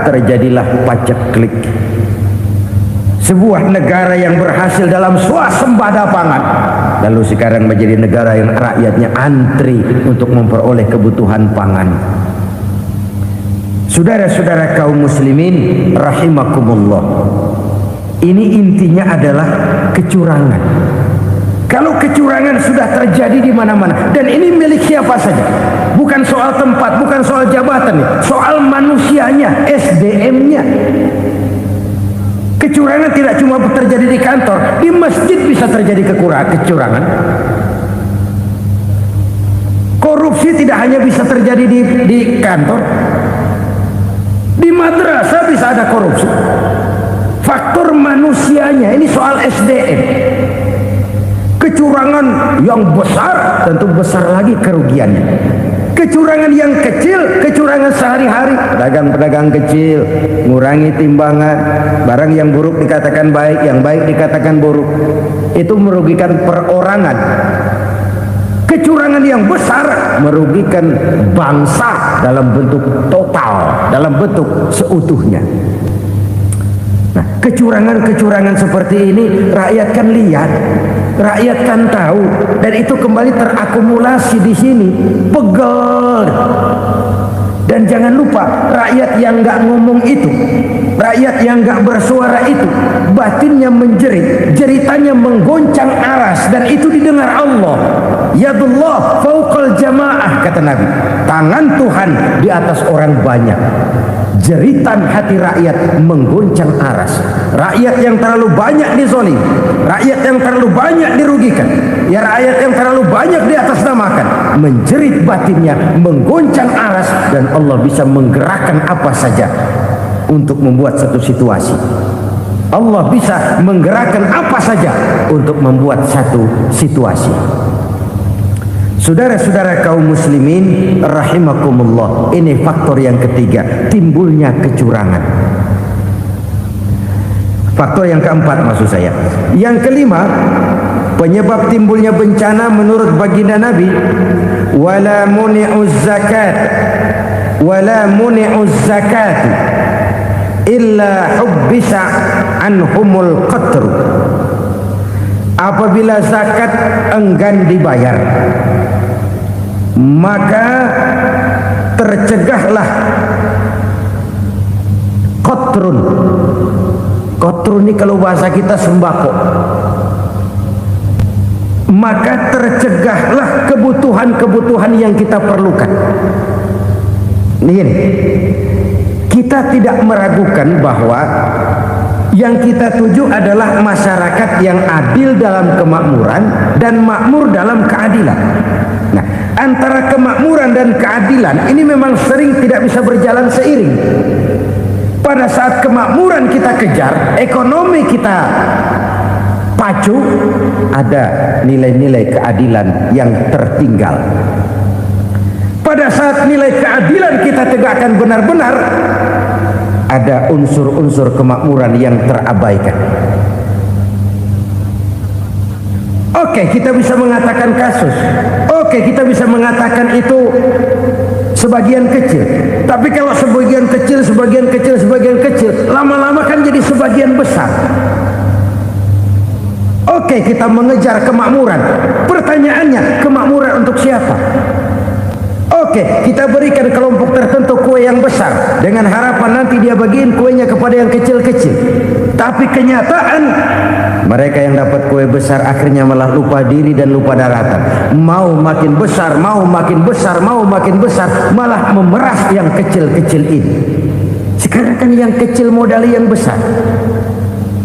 terjadilah paceklik. Sebuah negara yang berhasil dalam swasembada pangan, lalu sekarang menjadi negara yang rakyatnya antri untuk memperoleh kebutuhan pangan. Saudara-saudara kaum muslimin rahimakumullah, ini intinya adalah kecurangan. Kalau kecurangan sudah terjadi di mana-mana, dan ini milik siapa saja, bukan soal tempat, bukan soal jabatan, soal manusianya, SDM-nya. Kecurangan tidak cuma terjadi di kantor, di masjid bisa terjadi kecurangan. Korupsi tidak hanya bisa terjadi di kantor, di madrasah bisa ada korupsi. Faktor manusianya, ini soal SDM. Kecurangan yang besar tentu besar lagi kerugiannya. Kecurangan yang kecil, kecurangan sehari-hari, pedagang-pedagang kecil ngurangi timbangan, barang yang buruk dikatakan baik, yang baik dikatakan buruk, itu merugikan perorangan. Kecurangan yang besar merugikan bangsa dalam bentuk total, dalam bentuk seutuhnya. Nah, kecurangan-kecurangan seperti ini rakyat kan lihat, rakyat kan tahu, dan itu kembali terakumulasi di sini, pegel. Dan jangan lupa, rakyat yang nggak ngomong itu, rakyat yang nggak bersuara itu, batinnya menjerit, jeritannya menggoncang aras, dan itu didengar Allah. Yadullah fauqal jamaah, kata Nabi, tangan Tuhan di atas orang banyak. Jeritan hati rakyat menggoncang aras. Rakyat yang terlalu banyak dizolim, rakyat yang terlalu banyak dirugikan, ya rakyat yang terlalu banyak diatasnamakan, menjerit batinnya, menggoncang aras, dan Allah bisa menggerakkan apa saja untuk membuat satu situasi. Allah bisa menggerakkan apa saja untuk membuat satu situasi. Saudara-saudara kaum muslimin rahimakumullah, ini faktor yang ketiga, timbulnya kecurangan. Faktor yang keempat maksud saya. Yang kelima, penyebab timbulnya bencana menurut baginda Nabi, wala muni'uz zakat wala muni'uz zakat illa hubbisa anhumul qatr. Apabila zakat enggan dibayar, maka tercegahlah qatrun. Qatrun ini kalau bahasa kita sembako. Maka tercegahlah kebutuhan-kebutuhan yang kita perlukan. Ini, kita tidak meragukan bahwa yang kita tuju adalah masyarakat yang adil dalam kemakmuran dan makmur dalam keadilan. Nah, antara kemakmuran dan keadilan ini memang sering tidak bisa berjalan seiring. Pada saat kemakmuran kita kejar, ekonomi kita pacu, ada nilai-nilai keadilan yang tertinggal. Pada saat nilai keadilan kita tegakkan benar-benar, ada unsur-unsur kemakmuran yang terabaikan. Oke, kita bisa mengatakan kasus. Oke, kita bisa mengatakan itu sebagian kecil. Tapi kalau sebagian kecil, lama-lama kan jadi sebagian besar. Oke, kita mengejar kemakmuran. Pertanyaannya, kemakmuran untuk siapa? Oke, kita berikan kelompok tertentu kue yang besar dengan harapan nanti dia bagiin kuenya kepada yang kecil-kecil. Tapi kenyataan mereka yang dapat kue besar akhirnya malah lupa diri dan lupa daratan. Mau makin besar, malah memeras yang kecil-kecil ini. Sekarang kan yang kecil modali yang besar.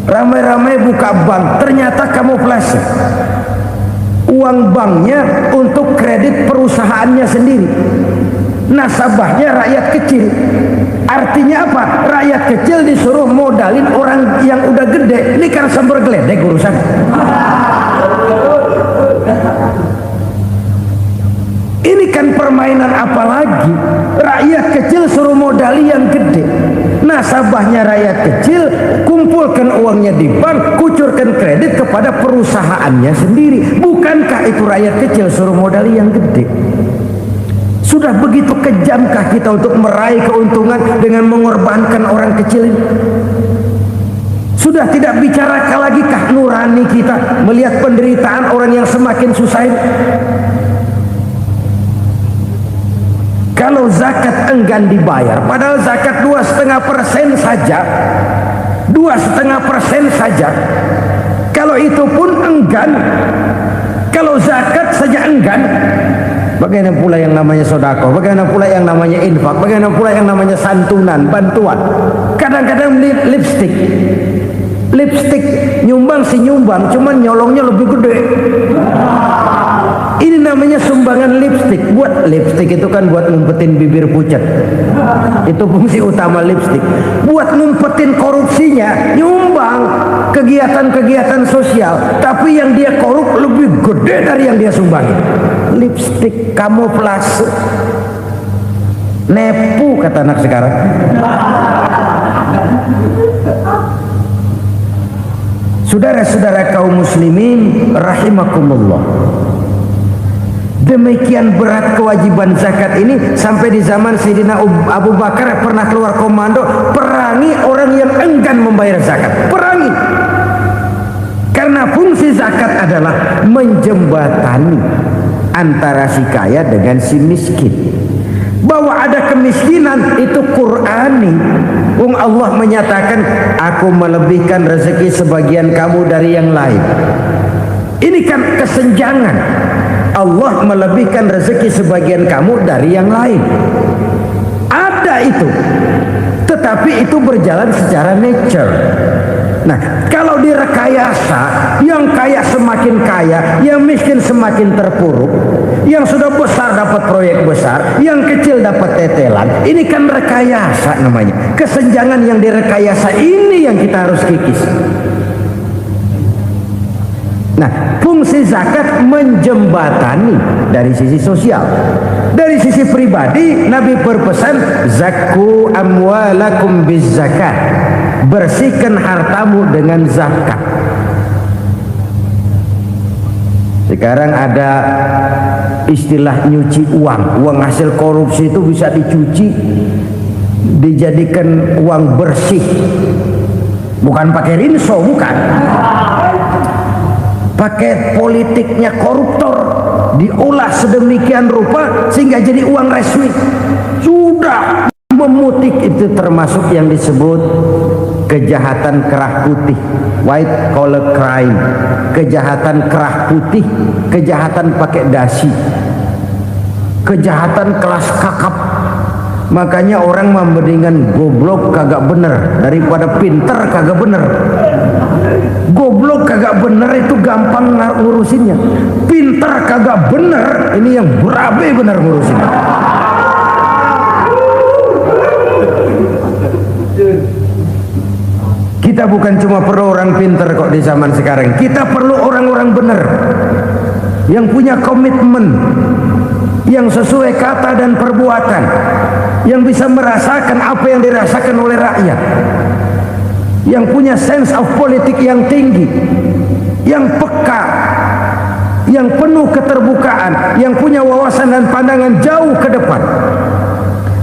Ramai-ramai buka bank, ternyata kamuflase. Uang banknya untuk kredit perusahaannya sendiri, nasabahnya rakyat kecil. Artinya apa? Rakyat kecil disuruh modalin orang yang udah gede. Ini kan sumber geledek urusan. Ini kan permainan apa lagi? Rakyat kecil suruh modali yang gede, nasabahnya rakyat kecil, kumpulkan uangnya di bank, kucurkan kredit kepada perusahaannya sendiri. Bukankah itu rakyat kecil suruh modali yang gede? Sudah begitu kejamkah kita untuk meraih keuntungan dengan mengorbankan orang kecil ini? Sudah tidak bicara lagi kah nurani kita melihat penderitaan orang yang semakin susah ini? Kalau zakat enggan dibayar, padahal zakat 2,5% saja, 2,5% saja. Kalau itu pun enggan, kalau zakat saja enggan, bagaimana pula yang namanya sodako, bagaimana pula yang namanya infak, bagaimana pula yang namanya santunan, bantuan. Kadang-kadang lipstick nyumbang si nyumbang, cuman nyolongnya lebih gede. Ini namanya sumbangan lipstick. Buat lipstick itu kan buat ngumpetin bibir pucat. Itu fungsi utama lipstick. Buat ngumpetin korupsinya, nyumbang kegiatan-kegiatan sosial. Tapi yang dia korup lebih gede dari yang dia sumbangin. Lipstick kamuflase. Nepu kata anak sekarang. Saudara-saudara kaum muslimin rahimakumullah. Demikian berat kewajiban zakat ini sampai di zaman Sayyidina Abu Bakar pernah keluar komando perangi orang yang enggan membayar zakat. Perangi. Karena fungsi zakat adalah menjembatani antara si kaya dengan si miskin. Bahwa ada kemiskinan itu Qur'ani. Allah menyatakan, aku melebihkan rezeki sebagian kamu dari yang lain. Ini kan kesenjangan. Allah melebihkan rezeki sebagian kamu dari yang lain. Ada itu. Tetapi itu berjalan secara nature. Nah, kalau direkayasa, yang kaya semakin kaya, yang miskin semakin terpuruk, yang sudah besar dapat proyek besar, yang kecil dapat tetelan. Ini kan rekayasa namanya. Kesenjangan yang direkayasa ini yang kita harus kikis. Nah, fungsi zakat menjembatani dari sisi sosial. Dari sisi pribadi, Nabi berpesan, zakku amwalakum biz zakat. Bersihkan hartamu dengan zakat. Sekarang ada istilah nyuci uang. Uang hasil korupsi itu bisa dicuci, dijadikan uang bersih. Bukan pakai rinso, bukan. Pakai politiknya koruptor, diolah sedemikian rupa sehingga jadi uang resmi. Sudah memutik, itu termasuk yang disebut kejahatan kerah putih, white collar crime. Kejahatan kerah putih, kejahatan pakai dasi, kejahatan kelas kakap. Makanya orang mendingan goblok kagak bener daripada pinter kagak bener. Goblok kagak bener itu gampang ngurusinnya. Pinter kagak bener, ini yang berabe bener ngurusinnya. Kita bukan cuma perlu orang pinter kok di zaman sekarang. Kita perlu orang-orang benar yang punya komitmen, yang sesuai kata dan perbuatan, yang bisa merasakan apa yang dirasakan oleh rakyat, yang punya sense of politik yang tinggi, yang peka, yang penuh keterbukaan, yang punya wawasan dan pandangan jauh ke depan.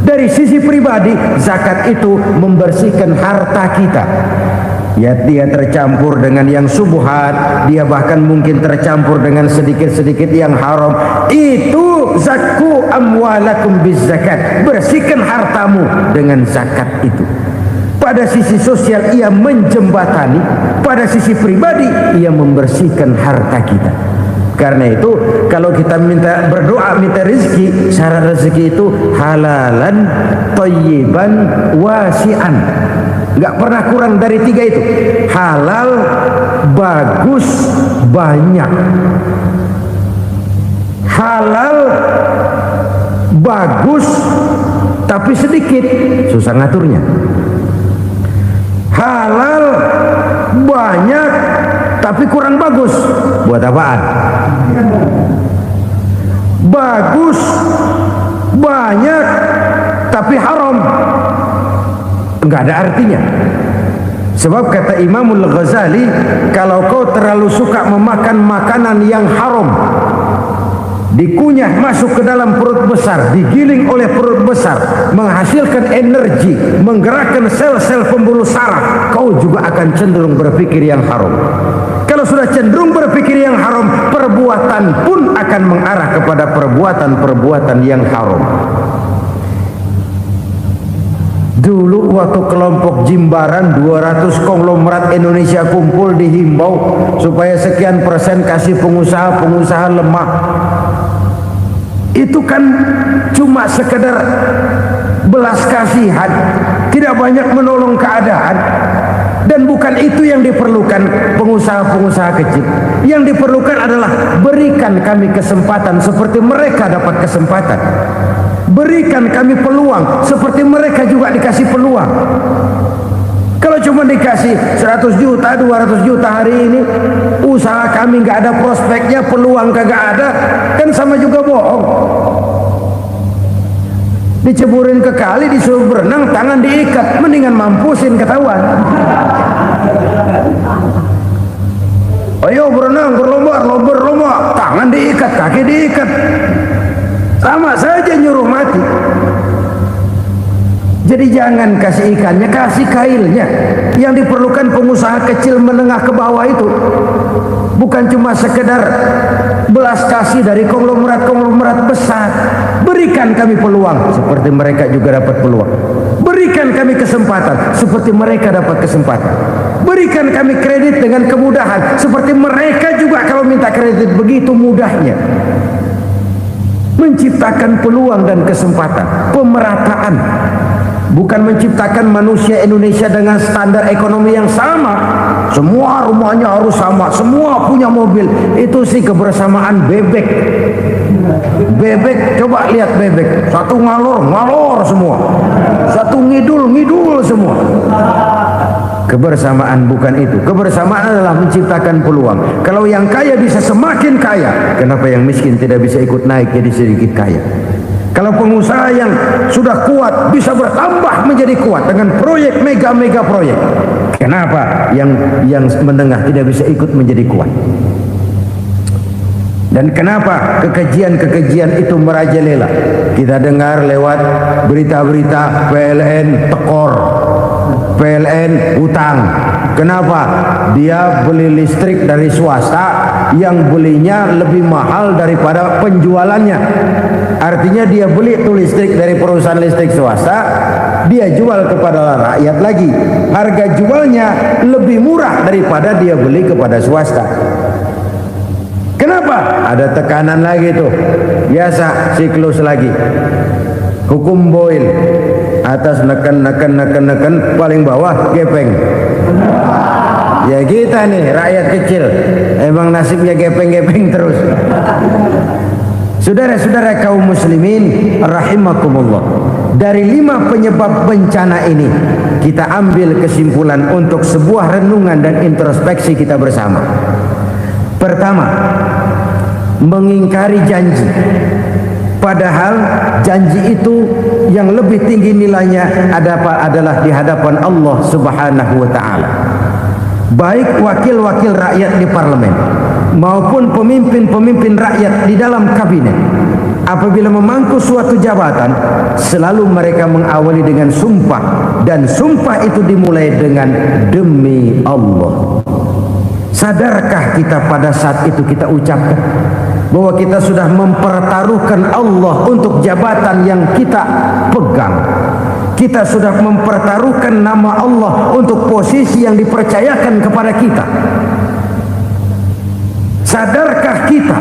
Dari sisi pribadi, zakat itu membersihkan harta kita. Ya, dia tercampur dengan yang subuhat, dia bahkan mungkin tercampur dengan sedikit-sedikit yang haram. Itu zakku amwalakum bizzakat. Bersihkan hartamu dengan zakat itu. Pada sisi sosial ia menjembatani, pada sisi pribadi ia membersihkan harta kita. Karena itu kalau kita minta berdoa minta rezeki, syarat rezeki itu halalan thayyiban wasi'an. Enggak pernah kurang dari 3 itu. Halal, bagus, banyak. Halal, bagus, tapi sedikit, susah ngaturnya. Halal, banyak, tapi kurang bagus. Buat apaan? Bagus, banyak, tapi haram. Enggak ada artinya. Sebab kata Imamul Ghazali, kalau kau terlalu suka memakan makanan yang haram, dikunyah masuk ke dalam perut besar, digiling oleh perut besar, menghasilkan energi, menggerakkan sel-sel pembuluh saraf, kau juga akan cenderung berpikir yang haram. Kalau sudah cenderung berpikir yang haram, perbuatan pun akan mengarah kepada perbuatan-perbuatan yang haram. Dulu waktu kelompok Jimbaran 200 konglomerat Indonesia kumpul dihimbau supaya sekian persen kasih pengusaha-pengusaha lemah. Itu kan cuma sekedar belas kasihan, tidak banyak menolong keadaan. Dan bukan itu yang diperlukan pengusaha-pengusaha kecil. Yang diperlukan adalah berikan kami kesempatan seperti mereka dapat kesempatan. Berikan kami peluang seperti mereka juga dikasih peluang. Kalau cuma dikasih 100 juta, 200 juta hari ini, usaha kami nggak ada prospeknya, peluang kagak ada, kan sama juga bohong. Diceburin ke kali, disuruh berenang, tangan diikat, mendingan mampusin ketahuan. Ayo berenang, berlomba, tangan diikat, kaki diikat, sama saja nyuruh mati. Jadi jangan kasih ikannya, kasih kailnya. Yang diperlukan pengusaha kecil menengah ke bawah itu bukan cuma sekedar belas kasih dari konglomerat-konglomerat besar. Berikan kami peluang seperti mereka juga dapat peluang. Berikan kami kesempatan seperti mereka dapat kesempatan. Berikan kami kredit dengan kemudahan seperti mereka juga kalau minta kredit begitu mudahnya. Menciptakan peluang dan kesempatan, pemerataan. Bukan menciptakan manusia Indonesia dengan standar ekonomi yang sama. Semua rumahnya harus sama, semua punya mobil. Itu sih kebersamaan bebek. Bebek, coba lihat bebek. Satu ngalor semua. Satu ngidul semua. Kebersamaan bukan itu. Kebersamaan adalah menciptakan peluang. Kalau yang kaya bisa semakin kaya, kenapa yang miskin tidak bisa ikut naik jadi sedikit kaya? Kalau pengusaha yang sudah kuat bisa bertambah menjadi kuat dengan proyek mega proyek, kenapa yang menengah tidak bisa ikut menjadi kuat? Dan kenapa kekejian itu merajalela? Kita dengar lewat berita-berita PLN tekor, PLN utang. Kenapa? Dia beli listrik dari swasta yang belinya lebih mahal daripada penjualannya. Artinya dia beli itu listrik dari perusahaan listrik swasta, dia jual kepada rakyat lagi. Harga jualnya lebih murah daripada dia beli kepada swasta. Kenapa? Ada tekanan lagi tuh. Biasa siklus lagi. Hukum Boyle. Atas neken, paling bawah gepeng. Ya kita nih rakyat kecil, emang nasibnya gepeng terus. Saudara-saudara kaum muslimin rahimakumullah, dari 5 penyebab bencana ini kita ambil kesimpulan untuk sebuah renungan dan introspeksi kita bersama. Pertama, mengingkari janji. Padahal janji itu yang lebih tinggi nilainya adalah di hadapan Allah Subhanahu wa taala. Baik wakil-wakil rakyat di parlemen maupun pemimpin-pemimpin rakyat di dalam kabinet, apabila memangku suatu jabatan, selalu mereka mengawali dengan sumpah, dan sumpah itu dimulai dengan demi Allah. Sadarkah kita pada saat itu kita ucapkan bahwa kita sudah mempertaruhkan Allah untuk jabatan yang kita pegang? Kita sudah mempertaruhkan nama Allah untuk posisi yang dipercayakan kepada kita. Sadarkah kita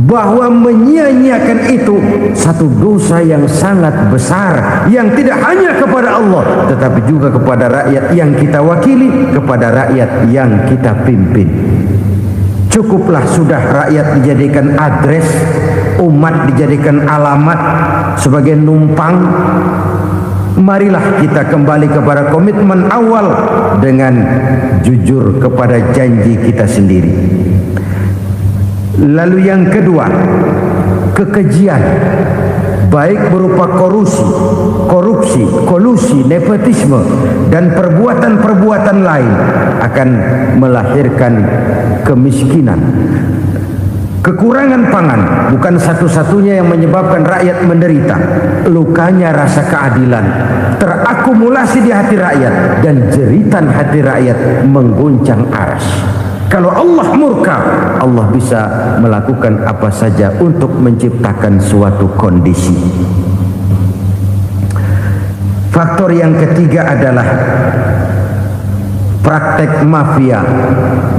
bahwa menyia-nyiakan itu satu dosa yang sangat besar, yang tidak hanya kepada Allah tetapi juga kepada rakyat yang kita wakili, kepada rakyat yang kita pimpin. Cukuplah sudah rakyat dijadikan adres, umat dijadikan alamat sebagai numpang. Marilah kita kembali kepada komitmen awal dengan jujur kepada janji kita sendiri. Lalu yang kedua, kekejian, baik berupa korupsi, kolusi, nepotisme, dan perbuatan-perbuatan lain akan melahirkan kemiskinan. Kekurangan pangan bukan satu-satunya yang menyebabkan rakyat menderita. Lukanya rasa keadilan terakumulasi di hati rakyat, dan jeritan hati rakyat mengguncang aras. Kalau Allah murka, Allah bisa melakukan apa saja untuk menciptakan suatu kondisi. Faktor yang ketiga adalah praktek mafia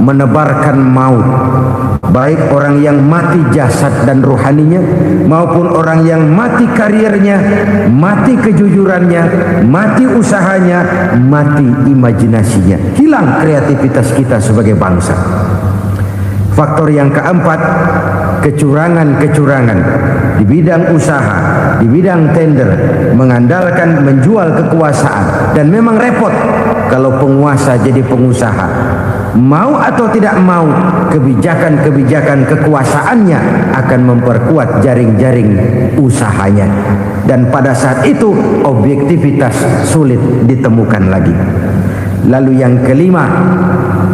menebarkan maut, baik orang yang mati jasad dan rohaninya maupun orang yang mati karirnya, mati kejujurannya, mati usahanya, mati imajinasinya. Hilang kreativitas kita sebagai bangsa. Faktor yang keempat, kecurangan-kecurangan di bidang usaha, di bidang tender, mengandalkan menjual kekuasaan. Dan memang repot kalau penguasa jadi pengusaha. Mau atau tidak mau, kebijakan-kebijakan kekuasaannya akan memperkuat jaring-jaring usahanya. Dan pada saat itu objektivitas sulit ditemukan lagi. Lalu yang kelima,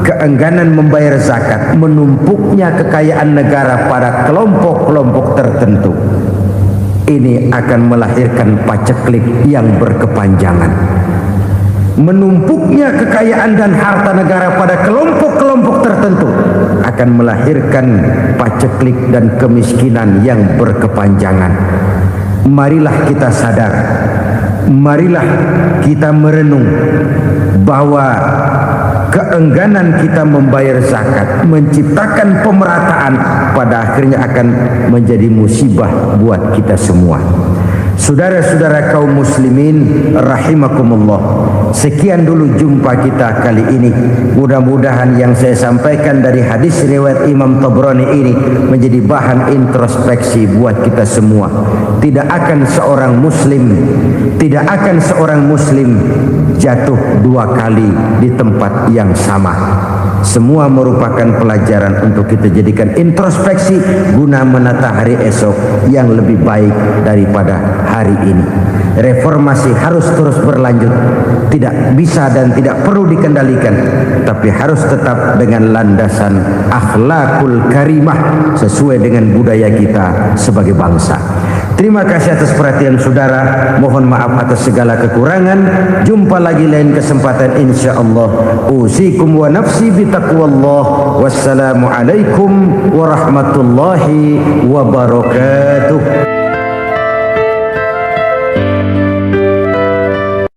keengganan membayar zakat, menumpuknya kekayaan negara pada kelompok-kelompok tertentu. Ini akan melahirkan paceklik yang berkepanjangan. Menumpuknya kekayaan dan harta negara pada kelompok-kelompok tertentu akan melahirkan paceklik dan kemiskinan yang berkepanjangan. Marilah kita sadar, marilah kita merenung bahwa keengganan kita membayar zakat menciptakan pemerataan pada akhirnya akan menjadi musibah buat kita semua. Saudara-saudara kaum muslimin rahimakumullah, sekian dulu jumpa kita kali ini. Mudah-mudahan yang saya sampaikan dari hadis riwayat Imam Tabrani ini menjadi bahan introspeksi buat kita semua. Tidak akan seorang muslim jatuh 2 kali di tempat yang sama. Semua merupakan pelajaran untuk kita jadikan introspeksi guna menata hari esok yang lebih baik daripada hari ini. Reformasi harus terus berlanjut, tidak bisa dan tidak perlu dikendalikan, tapi harus tetap dengan landasan akhlakul karimah sesuai dengan budaya kita sebagai bangsa. Terima kasih atas perhatian saudara. Mohon maaf atas segala kekurangan. Jumpa lagi lain kesempatan insyaallah. Usikum wa nafsi bitaqwallah. Wassalamualaikum warahmatullahi wabarakatuh.